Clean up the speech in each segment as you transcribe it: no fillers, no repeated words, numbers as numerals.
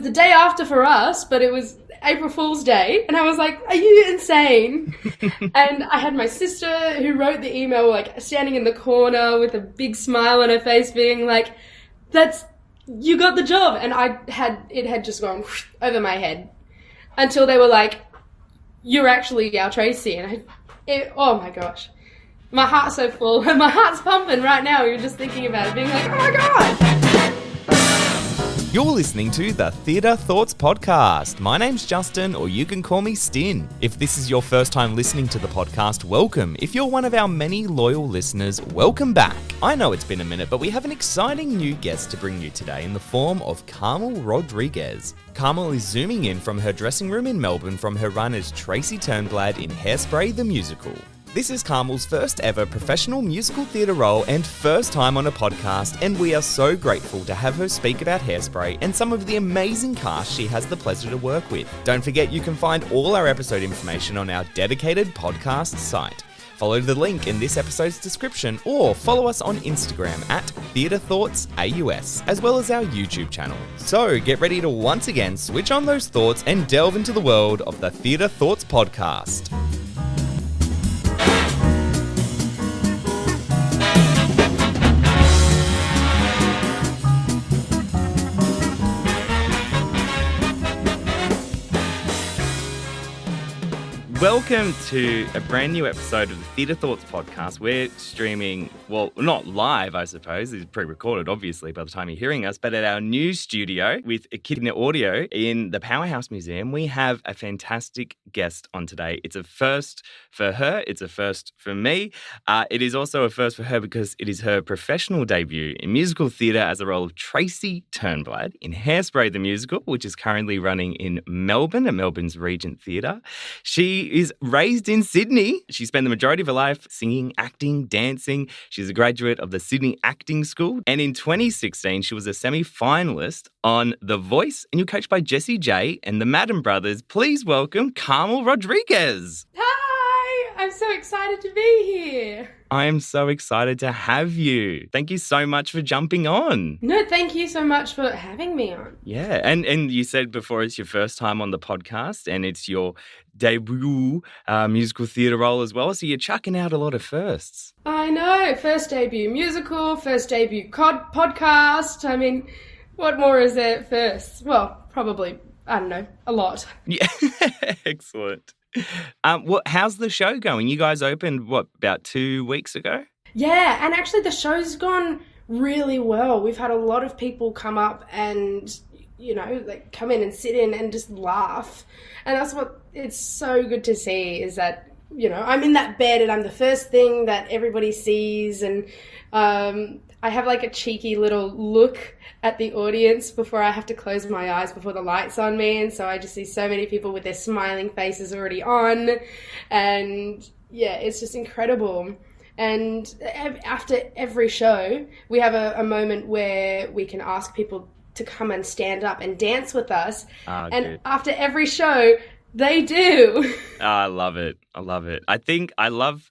the day after for us, but it was April Fool's Day. And I was like, are you insane? And I had my sister who wrote the email, like, standing in the corner with a big smile on her face being like, you got the job. And it had just gone over my head until they were like, you're actually our Tracy. And oh my gosh. My heart's so full. My heart's pumping right now. You're just thinking about it, being like, oh my God. You're listening to the Theatre Thoughts Podcast. My name's Justin, or you can call me Stin. If this is your first time listening to the podcast, welcome. If you're one of our many loyal listeners, welcome back. I know it's been a minute, but we have an exciting new guest to bring you today in the form of Carmel Rodrigues. Carmel is zooming in from her dressing room in Melbourne from her run as Tracy Turnblad in Hairspray the Musical. This is Carmel's first ever professional musical theatre role and first time on a podcast, and we are so grateful to have her speak about Hairspray and some of the amazing cast she has the pleasure to work with. Don't forget you can find all our episode information on our dedicated podcast site. Follow the link in this episode's description or follow us on Instagram at TheatreThoughtsAUS, as well as our YouTube channel. So get ready to once again switch on those thoughts and delve into the world of the Theatre Thoughts Podcast. Welcome to a brand new episode of the Theatre Thoughts Podcast. We're streaming, well, not live, I suppose. It's pre-recorded, obviously, by the time you're hearing us, but at our new studio with Echidna Audio in the Powerhouse Museum, we have a fantastic guest on today. It's a first for her. It's a first for me. It is also a first for her because it is her professional debut in musical theatre as a role of Tracy Turnblad in Hairspray the Musical, which is currently running in Melbourne at Melbourne's Regent Theatre. She is raised in Sydney. She spent the majority of her life singing, acting, dancing. She's a graduate of the Sydney Acting School. And in 2016, she was a semi-finalist on The Voice. And you're coached by Jessie J and the Madden Brothers. Please welcome Carmel Rodrigues. Hi! I'm so excited to be here. I am so excited to have you. Thank you so much for jumping on. No, thank you so much for having me on. Yeah, and you said before it's your first time on the podcast and it's your debut musical theatre role as well, so you're chucking out a lot of firsts. I know. First debut musical, first debut podcast. I mean, what more is there first? Well, probably, I don't know, a lot. Yeah, excellent. How's the show going? You guys opened, about 2 weeks ago? Yeah, and actually the show's gone really well. We've had a lot of people come up and, like come in and sit in and just laugh. And that's what it's so good to see is that, I'm in that bed and I'm the first thing that everybody sees. And I have like a cheeky little look at the audience before I have to close my eyes before the light's on me. And so I just see so many people with their smiling faces already on. And yeah, it's just incredible. And after every show, we have a moment where we can ask people to come and stand up and dance with us. And good. After every show, they do. I love it. I love it. I think I love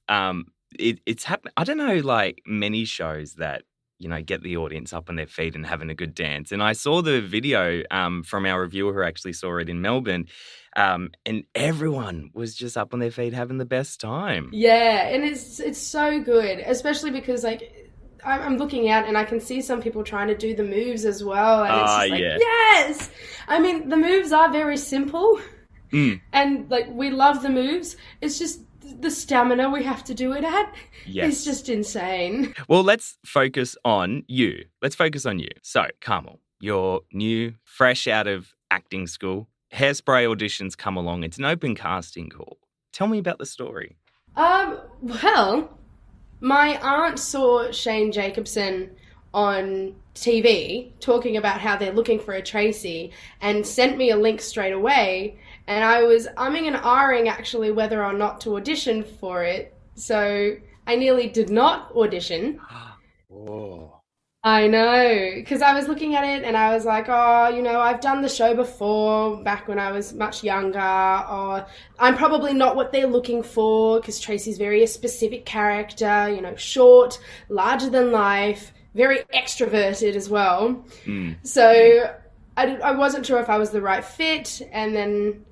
it's happened. I don't know, like many shows that get the audience up on their feet and having a good dance. And I saw the video from our reviewer who actually saw it in Melbourne, and everyone was just up on their feet having the best time. Yeah, and it's so good, especially because I'm looking out and I can see some people trying to do the moves as well. And it's just yeah. Yes! I mean, the moves are very simple, and we love the moves. It's just the stamina we have to do it at is just insane. Well, let's focus on you. So, Carmel, you're new, fresh out of acting school. Hairspray auditions come along. It's an open casting call. Tell me about the story. Well, my aunt saw Shane Jacobson on TV talking about how they're looking for a Tracy and sent me a link straight away. And I was umming and ahhing actually whether or not to audition for it. So I nearly did not audition. Whoa. I know, because I was looking at it and I was like, I've done the show before back when I was much younger, or I'm probably not what they're looking for because Tracy's very a specific character, short, larger than life, very extroverted as well. So I wasn't sure if I was the right fit, and then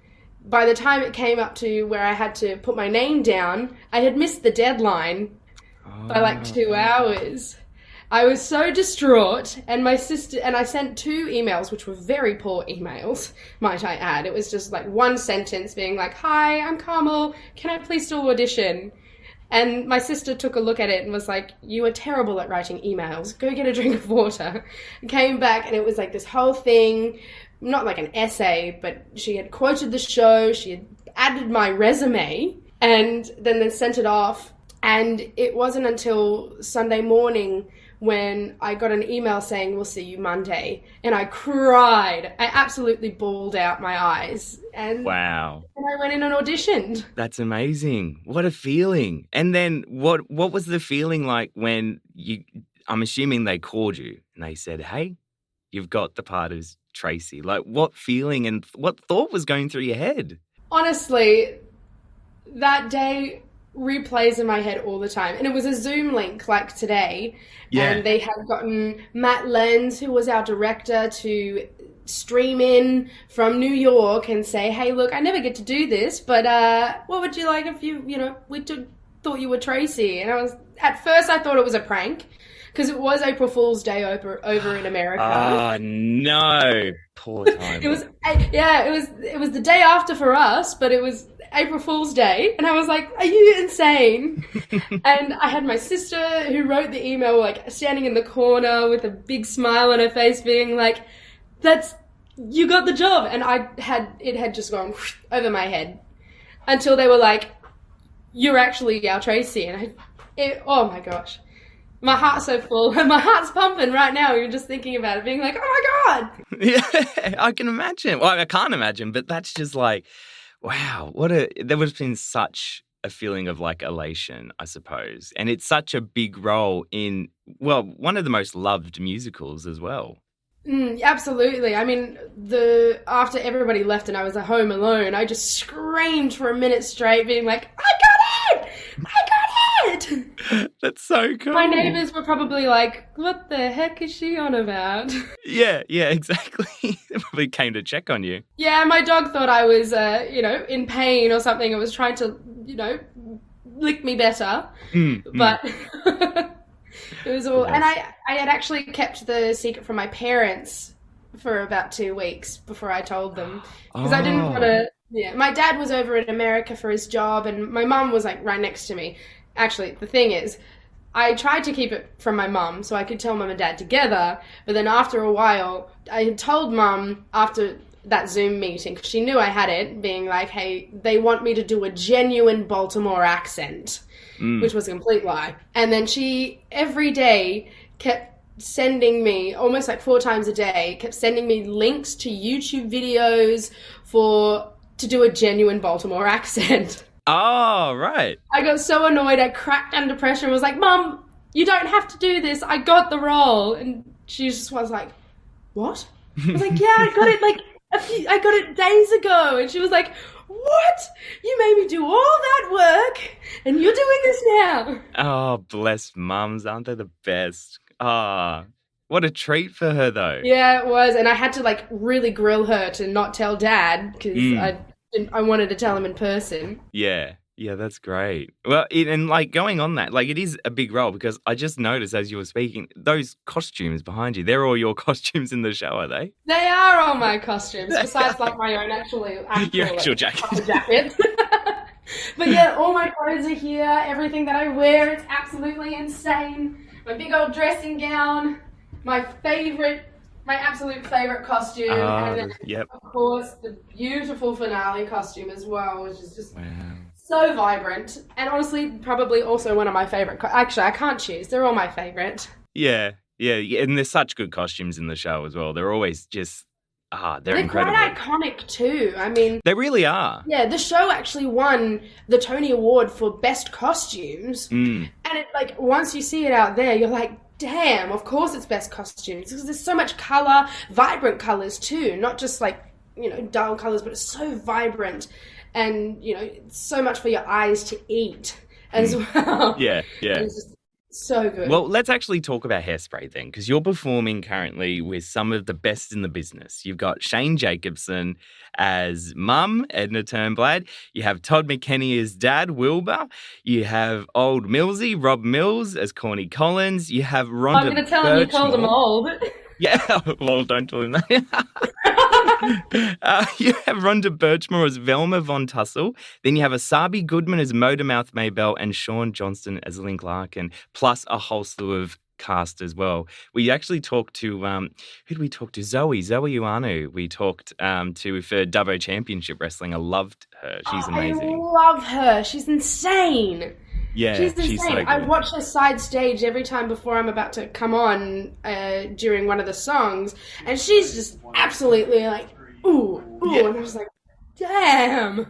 by the time it came up to where I had to put my name down, I had missed the deadline by like 2 hours. I was so distraught, and my sister, and I sent 2 emails, which were very poor emails, might I add. It was just like one sentence being like, "Hi, I'm Carmel, can I please still audition?" And my sister took a look at it and was like, "You are terrible at writing emails. Go get a drink of water." Came back, and it was like this whole thing, not like an essay, but she had quoted the show, she had added my resume, and then they sent it off. And it wasn't until Sunday morning when I got an email saying, "We'll see you Monday." And I cried. I absolutely bawled out my eyes. And wow. And I went in and auditioned. That's amazing. What a feeling. And then what was the feeling like when I'm assuming they called you and they said, "Hey, you've got the part as Tracy." Like, what feeling and what thought was going through your head? Honestly, that day replays in my head all the time. And it was a Zoom link like today. Yeah. And they had gotten Matt Lenz, who was our director, to stream in from New York and say, "Hey, look, I never get to do this, but what would you like if we thought you were Tracy?" And at first I thought it was a prank, because it was April Fool's Day over in America. Oh, no. Poor time. It was the day after for us, but it was April Fool's Day, and I was like, "Are you insane?" And I had my sister, who wrote the email, like standing in the corner with a big smile on her face, being like, "You got the job." And it had just gone over my head until they were like, "You're actually our Tracy." And oh my gosh. My heart's so full. My heart's pumping right now. You're just thinking about it, being like, "Oh my God." Yeah, I can imagine. Well, I can't imagine, but that's just like, wow, there would have been such a feeling of like elation, I suppose. And it's such a big role in, well, one of the most loved musicals as well. Absolutely. I mean, after everybody left and I was at home alone, I just screamed for a minute straight, being like, "I got it! I got it!" That's so cool. My neighbours were probably like, "What the heck is she on about?" Yeah, exactly. They probably came to check on you. Yeah, my dog thought I was, in pain or something. It was trying to, lick me better. But it was all... And I had actually kept the secret from my parents for about 2 weeks before I told them. Because I didn't want to... Yeah, my dad was over in America for his job, and my mum was, like, right next to me. Actually, the thing is, I tried to keep it from my mum so I could tell mum and dad together, but then after a while, I had told mum after that Zoom meeting, because she knew I had it, being like, "Hey, they want me to do a genuine Baltimore accent," which was a complete lie. And then she, every day, kept sending me, almost like 4 times a day, kept sending me links to YouTube videos to do a genuine Baltimore accent. Oh, right. I got so annoyed, I cracked under pressure and was like, "Mum, you don't have to do this. I got the role." And she just was like, "What?" I was like, "Yeah, I got it I got it days ago." And she was like, "What? You made me do all that work and you're doing this now?" Oh, bless mums. Aren't they the best? Ah, what a treat for her, though. Yeah, it was. And I had to like really grill her to not tell Dad, because I wanted to tell him in person. Yeah, that's great. Well, and like going on that, like it is a big role, because I just noticed as you were speaking, those costumes behind you, they're all your costumes in the show, are they? They are all my costumes, besides like my own actual jacket. But yeah, all my clothes are here, everything that I wear, it's absolutely insane. My big old dressing gown, my absolute favourite costume, and then, of course, the beautiful finale costume as well, which is just so vibrant. And honestly, probably also one of my favourite. Actually, I can't choose. They're all my favourite. Yeah. And there's such good costumes in the show as well. They're always just, they're incredible. Quite iconic too. I mean... They really are. Yeah, the show actually won the Tony Award for Best Costumes. And it, like, once you see it out there, you're like, damn, of course it's best costumes, because there's so much colour, vibrant colours too, not just like, dull colours, but it's so vibrant, and, it's so much for your eyes to eat as well. Yeah. So good. Well, let's actually talk about Hairspray then, because you're performing currently with some of the best in the business. You've got Shane Jacobson as Mum, Edna Turnblad. You have Todd McKenney as Dad, Wilbur. You have old Millsy, Rob Mills as Corny Collins. You have I'm Rhonda going to tell him you called him Birchmore. old. Yeah, well, don't tell him that. You have Rhonda Birchmore as Velma Von Tussle. Then you have Asabi Goodman as Motormouth Maybell and Sean Johnston as Link Larkin, plus a whole slew of cast as well. We actually talked to, who did we talk to? Zoe Uanu. We talked to for Dubbo Championship Wrestling. I loved her. She's amazing. I love her. She's insane. Yeah, she's insane. so good. I watch her side stage every time before I'm about to come on during one of the songs, and she's just absolutely like, ooh, Yeah. and I was like, damn.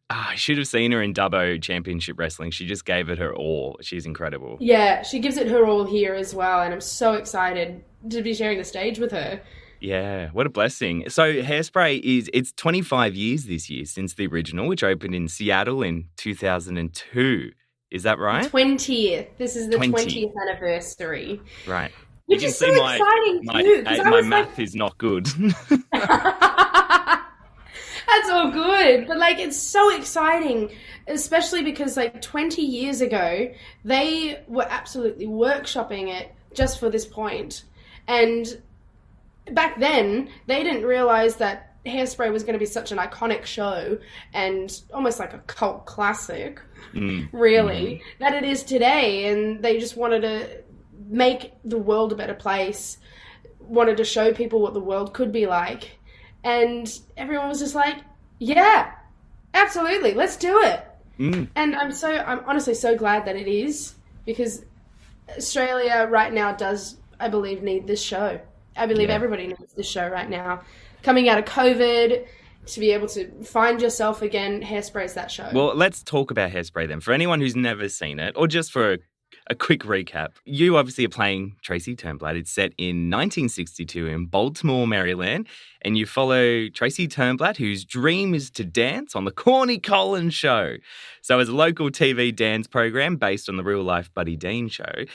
I should have seen her in Dubbo Championship Wrestling. She just gave it her all. She's incredible. Yeah, she gives it her all here as well, and I'm so excited to be sharing the stage with her. Yeah, what a blessing. So Hairspray it's 25 years this year since the original, which opened in Seattle in 2002. Is that right? 20th. This is the 20th. 20th anniversary. Right. Which is so exciting too. My math is not good. That's all good. But like, it's so exciting, especially because like 20 years ago, they were absolutely workshopping it just for this point. And back then, they didn't realize that Hairspray was going to be such an iconic show and almost like a cult classic, really, that it is today. And they just wanted to make the world a better place, wanted to show people what the world could be like. And everyone was just like, yeah, absolutely, let's do it. And I'm honestly so glad that it is, because Australia right now does, I believe, need this show. I believe everybody needs this show right now. Coming out of COVID, to be able to find yourself again, Hairspray's that show. Well, let's talk about Hairspray then. For anyone who's never seen it, or just for a quick recap, you obviously are playing Tracy Turnblad. It's set in 1962 in Baltimore, Maryland, and you follow Tracy Turnblad, whose dream is to dance on the Corny Collins Show. So it's a local TV dance program based on the real-life Buddy Dean show,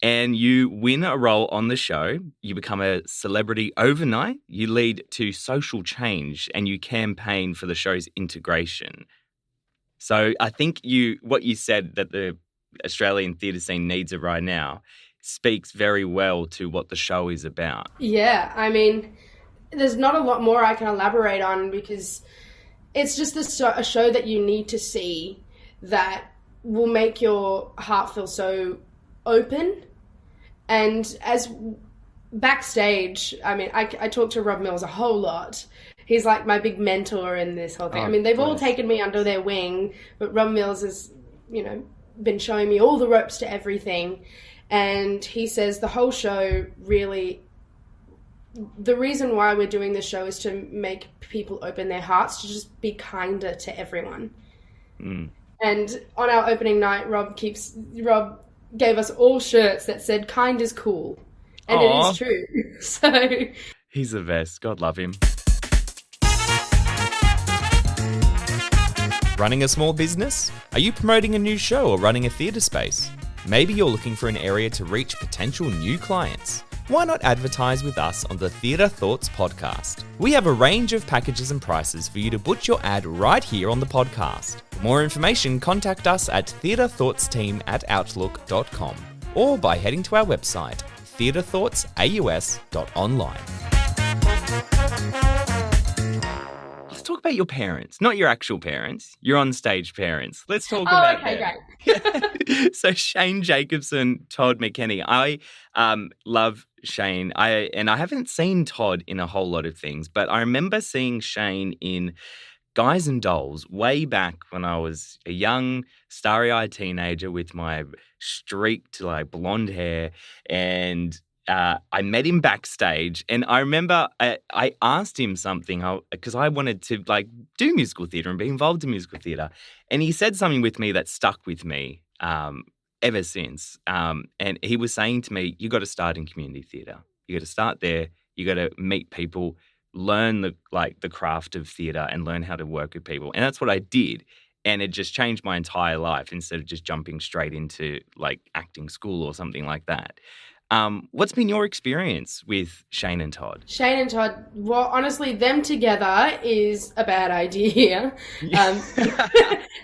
and you win a role on the show. You become a celebrity overnight. You lead to social change, and you campaign for the show's integration. So I think what you said, that the Australian theatre scene needs it right now, speaks very well to what the show is about. Yeah, I mean, there's not a lot more I can elaborate on, because it's just a show that you need to see that will make your heart feel so open. And as backstage, I mean, I talk to Rob Mills a whole lot. He's like my big mentor in this whole thing. I mean, they've all taken me under their wing, but Rob Mills has, been showing me all the ropes to everything. And he says the whole show really, the reason why we're doing this show is to make people open their hearts, to just be kinder to everyone. And on our opening night, Rob gave us all shirts that said "kind is cool," and it is true. So he's the best. God love him. Running a small business? Are you promoting a new show or running a theatre space? Maybe you're looking for an area to reach potential new clients. Why not advertise with us on the Theatre Thoughts podcast? We have a range of packages and prices for you to put your ad right here on the podcast. For more information, contact us at theatrethoughtsteam@outlook.com or by heading to our website, theatrethoughtsaus.online. Let's talk about your parents, not your actual parents, your on-stage parents. Let's talk about okay, them. great. So Shane Jacobson, Todd McKenney. I love Shane. I haven't seen Todd in a whole lot of things, but I remember seeing Shane in Guys and Dolls way back when I was a young, starry-eyed teenager with my streaked, blonde hair, and I met him backstage, and I remember I asked him something because I wanted to do musical theatre and be involved in musical theatre, and he said something with me that stuck with me ever since. And he was saying to me, "You got to start in community theatre. You got to start there. You got to meet people, learn the craft of theatre, and learn how to work with people." And that's what I did. and it just changed my entire life instead of just jumping straight into like acting school or something like that. What's been your experience with Shane and Todd? Shane and Todd, well, honestly, them together is a bad idea. In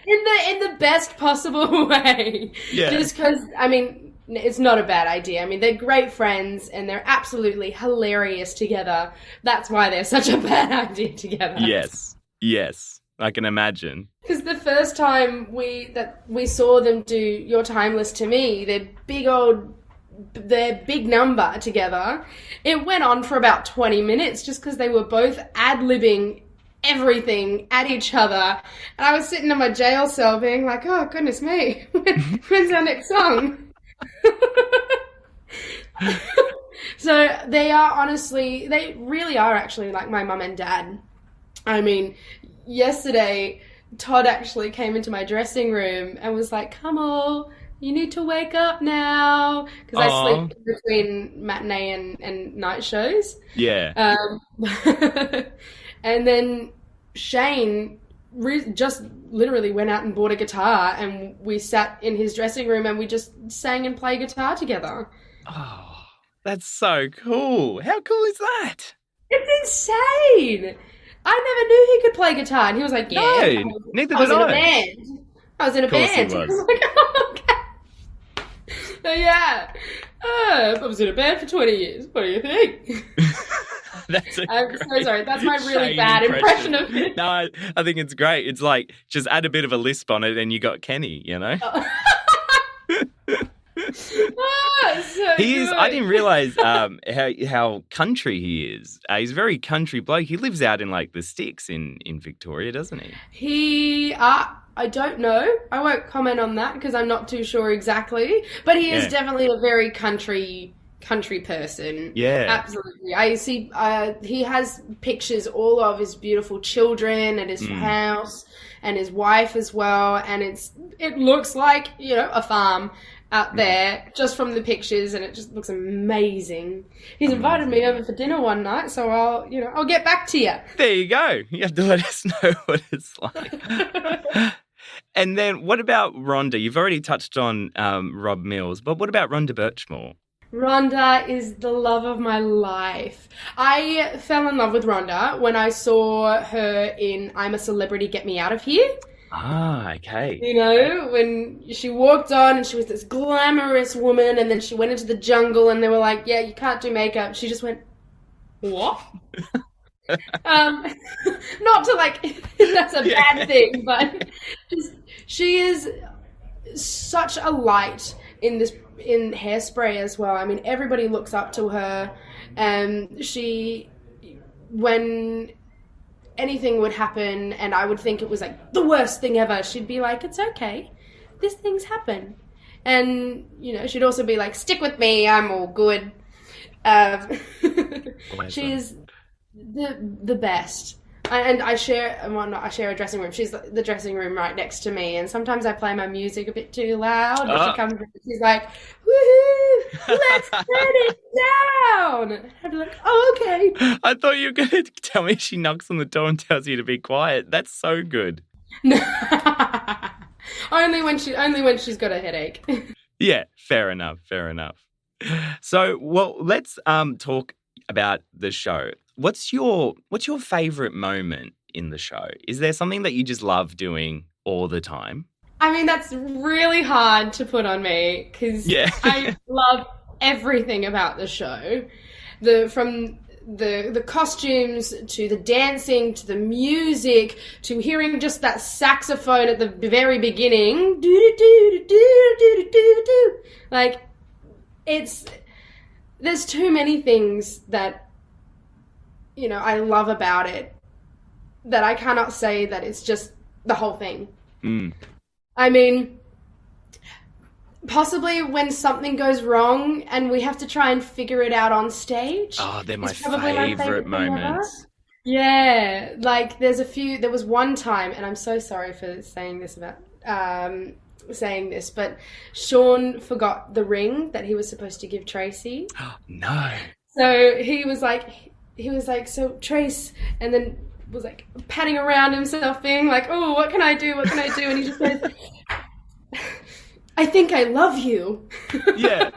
the best possible way. Yeah. Just because, I mean, it's not a bad idea. I mean, they're great friends and they're absolutely hilarious together. That's why they're such a bad idea together. Yes, I can imagine. Because the first time we saw them do Your Timeless to Me, their big number together, it went on for about 20 minutes just because they were both ad-libbing everything at each other. And I was sitting in my jail cell being like, oh, goodness me, when's our next song? So they really are actually like my mum and dad. I mean, yesterday, Todd actually came into my dressing room and was like, come on, you need to wake up now. Because I sleep between matinee and night shows. Yeah. And then Shane just literally went out and bought a guitar and we sat in his dressing room and we just sang and played guitar together. Oh, that's so cool. How cool is that? It's insane. I never knew he could play guitar. And he was like, yeah. No, neither did I. I was in a band. I was in a band. He was. I was like, oh, okay. So yeah, I was in a band for 20 years. What do you think? I'm so sorry. That's my really bad impression of it. No, I think it's great. It's like just add a bit of a lisp on it and you got Kenny, you know? He is. I didn't realize how country he is. He's a very country bloke. He lives out in like the sticks in Victoria, doesn't he? I don't know. I won't comment on that because I'm not too sure exactly. But he is definitely a very country person. Yeah, absolutely. I see. He has pictures all of his beautiful children and his house and his wife as well, and it looks like, you know, a farm out there just from the pictures, and it just looks amazing. He's invited me over for dinner one night, so I'll get back to you. There you go. You have to let us know what it's like. And then what about Rhonda? You've already touched on Rob Mills, but what about Rhonda Birchmore? Rhonda is the love of my life. I fell in love with Rhonda when I saw her in I'm a Celebrity, Get Me Out of Here. Ah, okay. You know, when she walked on and she was this glamorous woman, and then she went into the jungle and they were like, yeah, you can't do makeup. She just went, what? Not to like, that's a bad thing, but she is such a light in Hairspray as well. I mean, everybody looks up to her. When anything would happen and I would think it was like the worst thing ever, she'd be like, it's okay, these things happen. And, you know, she'd also be like, stick with me, I'm all good. She is the best. And I share a dressing room. She's the dressing room right next to me, and sometimes I play my music a bit too loud. But she comes in and she's like, woohoo, let's turn it down. And I'd be like, oh, okay. I thought you were going to tell me she knocks on the door and tells you to be quiet. That's so good. only when she's got a headache. Yeah, fair enough. So, well, let's talk about the show. What's your favourite moment in the show? Is there something that you just love doing all the time? I mean, that's really hard to put on me because I love everything about the show. From the costumes to the dancing to the music to hearing just that saxophone at the very beginning. Like, there's too many things that, you know, I love about it that I cannot say that it's just the whole thing. I mean, possibly when something goes wrong and we have to try and figure it out on stage. Oh, they're my favourite moments. Yeah, like there was one time, and I'm so sorry for saying this, but Sean forgot the ring that he was supposed to give Tracy. No. So he was like, so Trace, and then was like patting around himself, being like, oh, what can I do? What can I do? And he just goes, I think I love you. Yeah.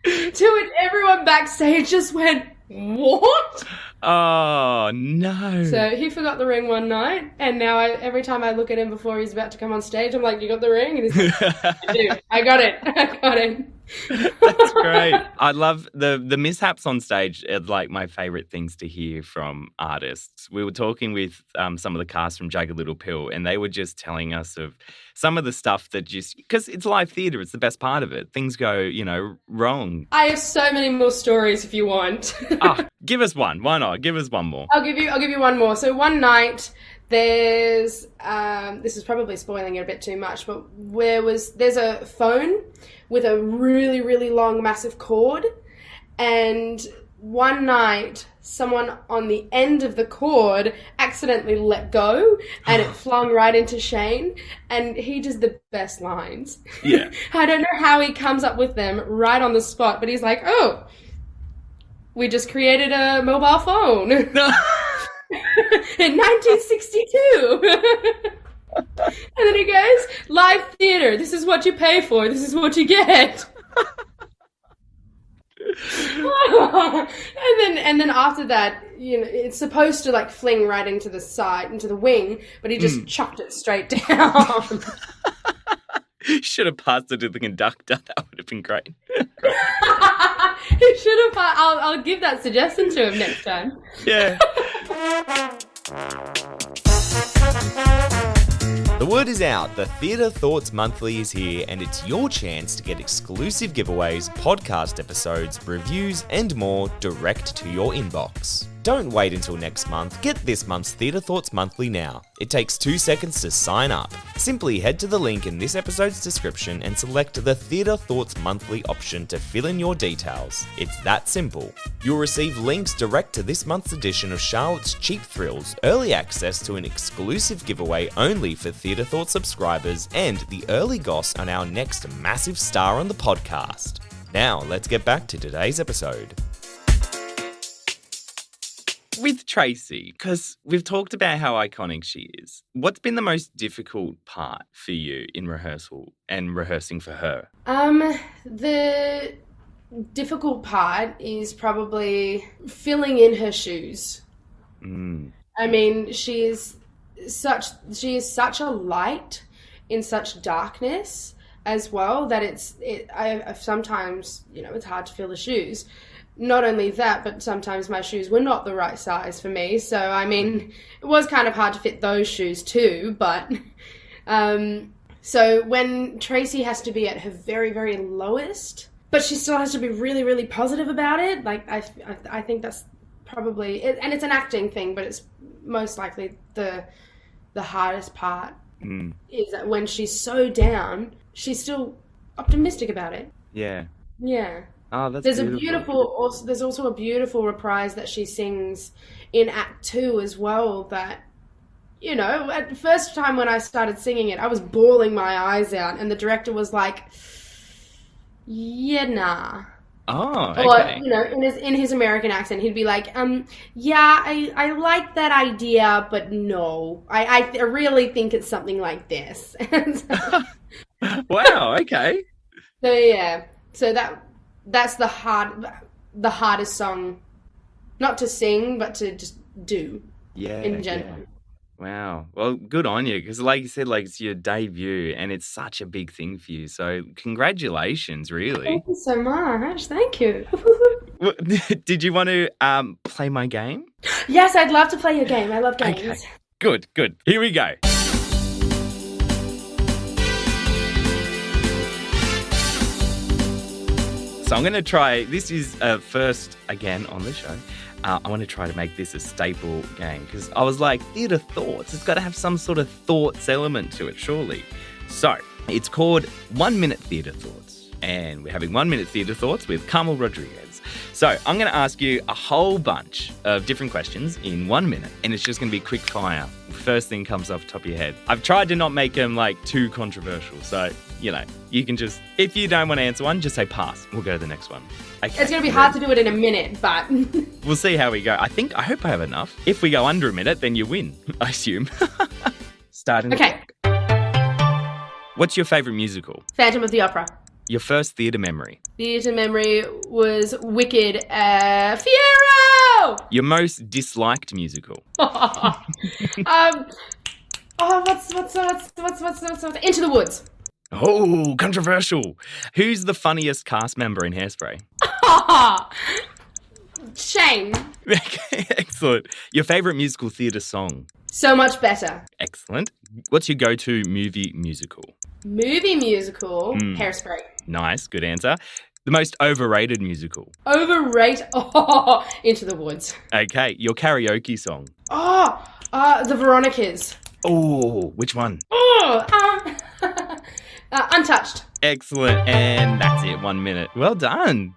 To which everyone backstage just went, what? Oh, no. So he forgot the ring one night, and now every time I look at him before he's about to come on stage, I'm like, you got the ring? And he's like, I do. I got it. I got it. That's great. I love the mishaps on stage are like my favourite things to hear from artists. We were talking with some of the cast from Jagged Little Pill, and they were just telling us of some of the stuff that just, because it's live theatre, it's the best part of it. Things go, wrong. I have so many more stories if you want. Give us one. Why not? Give us one more. I'll give you one more. So one night there's this is probably spoiling it a bit too much, but there's a phone with a really, really long, massive cord, and one night someone on the end of the cord accidentally let go, and it flung right into Shane, and he does the best lines. Yeah. I don't know how he comes up with them right on the spot, but he's like, oh, we just created a mobile phone. In 1962. And then he goes, live theatre, this is what you pay for, this is what you get. and then after that, it's supposed to like fling right into the side, into the wing, but he just chucked it straight down. Should have passed it to the conductor. That would have been great. He should have. I'll give that suggestion to him next time. Yeah. The word is out, the Theatre Thoughts Monthly is here, and it's your chance to get exclusive giveaways, podcast episodes, reviews, and more direct to your inbox. Don't wait until next month. Get this month's Theatre Thoughts Monthly now. It takes 2 seconds to sign up. Simply head to the link in this episode's description and select the Theatre Thoughts Monthly option to fill in your details. It's that simple. You'll receive links direct to this month's edition of Charlotte's Cheap Thrills, early access to an exclusive giveaway only for Theatre Thoughts subscribers, and the early goss on our next massive star on the podcast. Now, let's get back to today's episode. With Tracy, because we've talked about how iconic she is, what's been the most difficult part for you in rehearsal and rehearsing for her? The difficult part is probably filling in her shoes. I mean, she is such a light in such darkness as well that I sometimes, it's hard to fill the shoes. Not only that, but sometimes my shoes were not the right size for me. So, I mean, it was kind of hard to fit those shoes too. But, so when Tracy has to be at her very, very lowest, but she still has to be really, really positive about it, like, I think that's probably, and it's an acting thing, but it's most likely the hardest part is that when she's so down, she's still optimistic about it. Yeah. Yeah. Oh, that's beautiful. There's also a beautiful reprise that she sings in Act 2 as well that, at the first time when I started singing it, I was bawling my eyes out, and the director was like, yeah, nah. Oh, okay. Or, in his American accent, he'd be like, yeah, I like that idea, but no. I really think it's something like this. Wow, okay. So, yeah. So that's the hardest song, not to sing, but to just do in general. Yeah. Wow. Well, good on you, because like you said, like it's your debut and it's such a big thing for you. So congratulations, really. Thank you so much. Thank you. Did you want to play my game? Yes, I'd love to play your game. I love games. Okay. Good. Here we go. So I'm going to try, this is first again on the show. I want to try to make this a staple game because I was like, theatre thoughts, it's got to have some sort of thoughts element to it, surely. So it's called 1 Minute Theatre Thoughts, and we're having 1 Minute Theatre Thoughts with Carmel Rodrigues. So I'm going to ask you a whole bunch of different questions in 1 minute, and it's just going to be quick fire. First thing comes off the top of your head. I've tried to not make them like too controversial, so you can just, if you don't want to answer one, just say pass. We'll go to the next one. Okay. It's going to be hard to do it in a minute, but... We'll see how we go. I hope I have enough. If we go under a minute, then you win, I assume. Starting. Okay. What's your favourite musical? Phantom of the Opera. Your first theatre memory? Theatre memory was Wicked. Fiero! Your most disliked musical? What's Into the Woods. Oh, controversial. Who's the funniest cast member in Hairspray? Shane. Excellent. Your favourite musical theatre song? So Much Better. Excellent. What's your go-to movie musical? Movie musical? Hairspray. Nice, good answer. The most overrated musical? Into the Woods. Okay, your karaoke song? The Veronicas. Oh, which one? Untouched. Excellent, and that's it, 1 minute. Well done.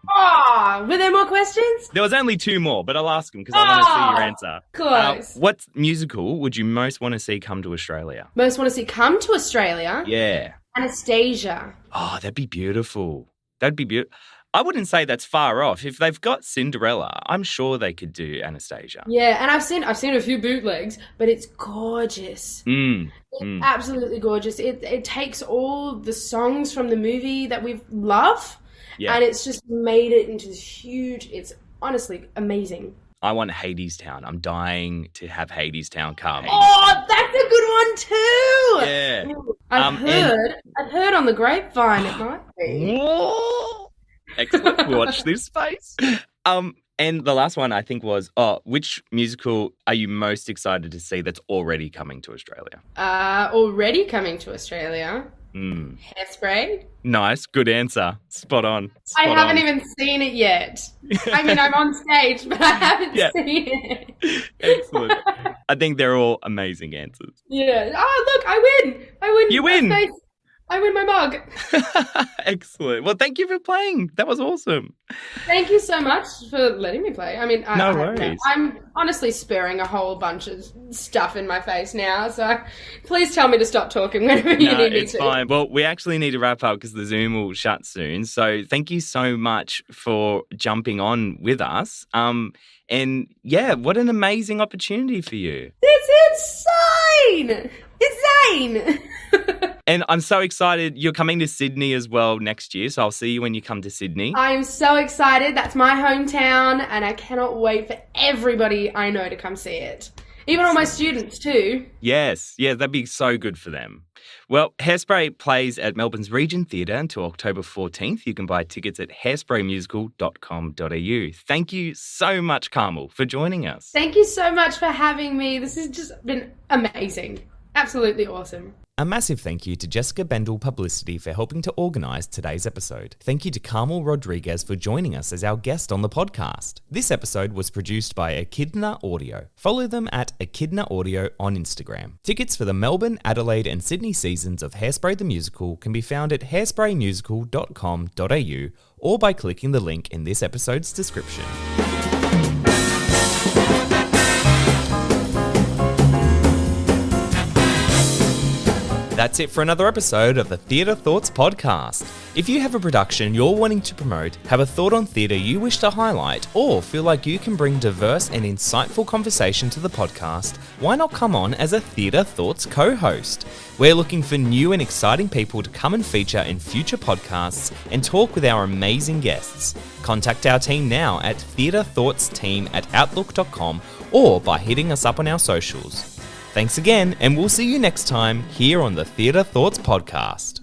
Were there more questions? There was only 2 more, but I'll ask them because I want to see your answer. Close. What musical would you most want to see come to Australia? Most want to see come to Australia? Yeah. Anastasia. Oh, that'd be beautiful. That'd be beautiful. I wouldn't say that's far off. If they've got Cinderella, I'm sure they could do Anastasia. Yeah, and I've seen a few bootlegs, but it's gorgeous. It's absolutely gorgeous. It takes all the songs from the movie that we love, and it's just made it into this huge. It's honestly amazing. I want Hadestown. I'm dying to have Hadestown come. Oh, that's a good one too. Yeah. I've heard on the grapevine it might be. Excellent. Watch this space. And the last one I think was, which musical are you most excited to see that's already coming to Australia? Already coming to Australia? Hairspray. Nice. Good answer. Spot on. I haven't even seen it yet. I mean, I'm on stage, but I haven't seen it. Excellent. I think they're all amazing answers. Yeah. Oh, look, I win. You win. I win my mug. Excellent. Well, thank you for playing. That was awesome. Thank you so much for letting me play. I mean, no worries. I'm honestly sparing a whole bunch of stuff in my face now, so please tell me to stop talking whenever you need me to. It's fine. Well, we actually need to wrap up because the Zoom will shut soon. So thank you so much for jumping on with us. And yeah, what an amazing opportunity for you. It's insane. And I'm so excited. You're coming to Sydney as well next year, so I'll see you when you come to Sydney. I am so excited. That's my hometown, and I cannot wait for everybody I know to come see it. Even all my students too. Yes, that'd be so good for them. Well, Hairspray plays at Melbourne's Regent Theatre until October 14th. You can buy tickets at hairspraymusical.com.au. Thank you so much, Carmel, for joining us. Thank you so much for having me. This has just been amazing. Absolutely awesome. A massive thank you to Jessica Bendel Publicity for helping to organise today's episode. Thank you to Carmel Rodrigues for joining us as our guest on the podcast. This episode was produced by Echidna Audio. Follow them at Echidna Audio on Instagram. Tickets for the Melbourne, Adelaide and Sydney seasons of Hairspray the Musical can be found at hairspraymusical.com.au or by clicking the link in this episode's description. That's it for another episode of the Theatre Thoughts podcast. If you have a production you're wanting to promote, have a thought on theatre you wish to highlight, or feel like you can bring diverse and insightful conversation to the podcast, why not come on as a Theatre Thoughts co-host? We're looking for new and exciting people to come and feature in future podcasts and talk with our amazing guests. Contact our team now at theatrethoughtsteam@outlook.com or by hitting us up on our socials. Thanks again, and we'll see you next time here on the Theatre Thoughts podcast.